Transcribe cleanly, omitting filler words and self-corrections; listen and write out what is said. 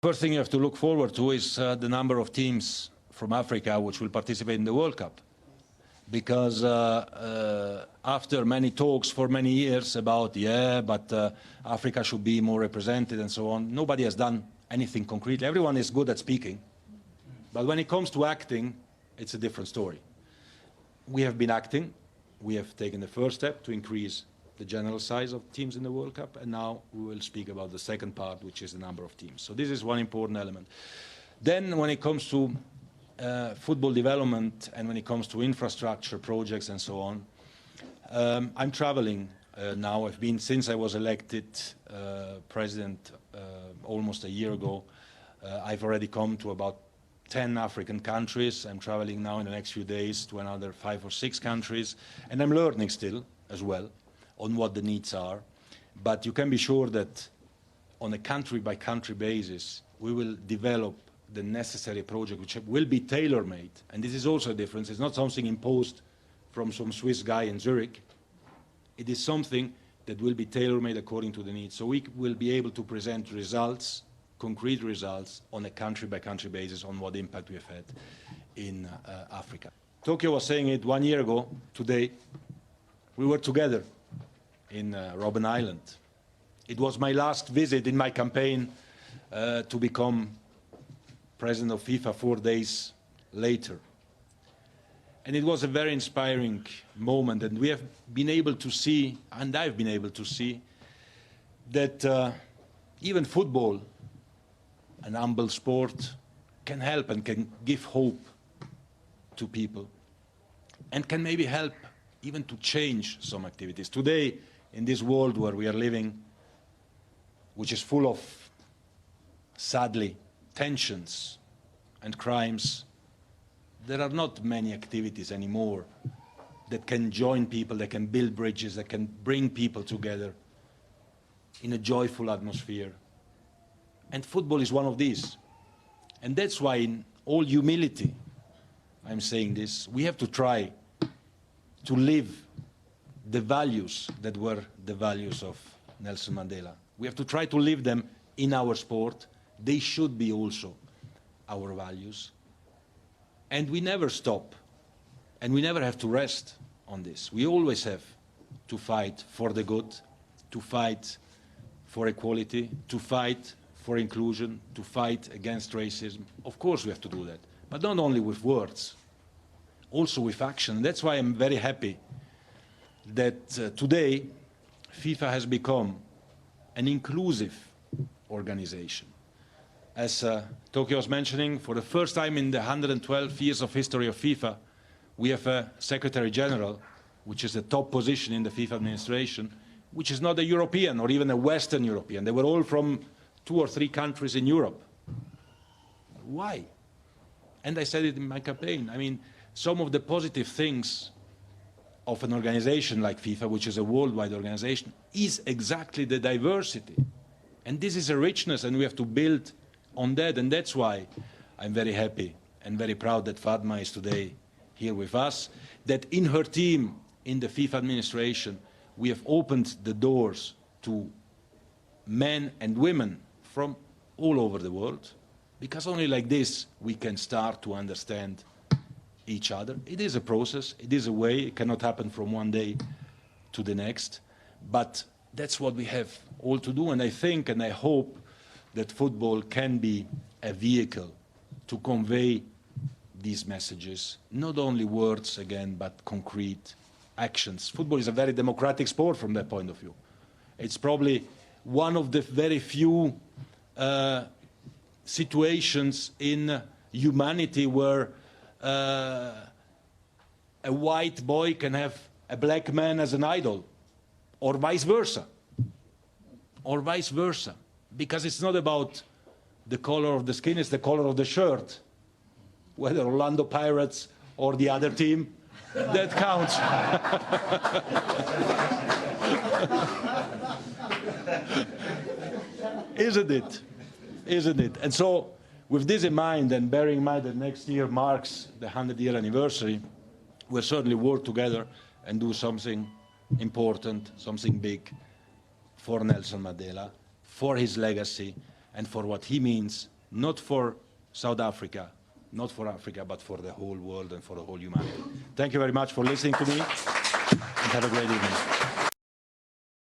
First thing you have to look forward to is the number of teams from Africa which will participate in the World Cup. Because after many talks for many years about, Africa should be more represented and so on, nobody has done anything concrete. Everyone is good at speaking. But when it comes to acting, it's a different story. We have been acting. We have taken the first step to increase the general size of teams in the World Cup, and now we will speak about the second part, which is the number of teams. So this is one important element. Then when it comes to football development and when it comes to infrastructure projects and so on, I'm traveling now. I've been, since I was elected president almost a year ago, I've already come to about 10 African countries. I'm traveling now in the next few days to another 5 or 6 countries, and I'm learning still as well on what the needs are. But you can be sure that on a country-by-country basis, we will develop the necessary project which will be tailor-made. And this is also a difference. It's not something imposed from some Swiss guy in Zurich. It is something that will be tailor-made according to the needs. So we will be able to present results, concrete results, on a country-by-country basis on what impact we have had in Africa. Tokyo was saying it 1 year ago today. We were together in Robben Island. It was my last visit in my campaign to become president of FIFA 4 days later. And it was a very inspiring moment, and we have been able to see, and I've been able to see, that even football, an humble sport, can help and can give hope to people, and can maybe help even to change some activities. Today, in this world where we are living, which is full of, sadly, tensions and crimes, there are not many activities anymore that can join people, that can build bridges, that can bring people together in a joyful atmosphere. And football is one of these. And that's why, in all humility, I'm saying this, we have to try to live the values that were the values of Nelson Mandela. We have to try to live them in our sport. They should be also our values. And we never stop, and we never have to rest on this. We always have to fight for the good, to fight for equality, to fight for inclusion, to fight against racism. Of course we have to do that, but not only with words, also with action. That's why I'm very happy that today FIFA has become an inclusive organization. As Tokyo was mentioning, for the first time in the 112 years of history of FIFA, we have a Secretary General, which is the top position in the FIFA administration, which is not a European or even a Western European. They were all from 2 or 3 countries in Europe. Why? And I said it in my campaign. I mean, some of the positive things of an organization like FIFA, which is a worldwide organization, is exactly the diversity. And this is a richness, and we have to build on that. And that's why I'm very happy and very proud that Fatma is today here with us, that in her team, in the FIFA administration, we have opened the doors to men and women from all over the world, because only like this we can start to understand each other. It is a process, it is a way, it cannot happen from one day to the next, but that's what we have all to do. And I think and I hope that football can be a vehicle to convey these messages, not only words again, but concrete actions. Football is a very democratic sport from that point of view. It's probably one of the very few situations in humanity where a white boy can have a black man as an idol, or vice versa, because it's not about the color of the skin, it's the color of the shirt, whether Orlando Pirates or the other team, that counts. Isn't it? Isn't it? And so, with this in mind, and bearing in mind that next year marks the 100-year anniversary, we'll certainly work together and do something important, something big for Nelson Mandela, for his legacy, and for what he means, not for South Africa, not for Africa, but for the whole world and for the whole humanity. Thank you very much for listening to me, and have a great evening.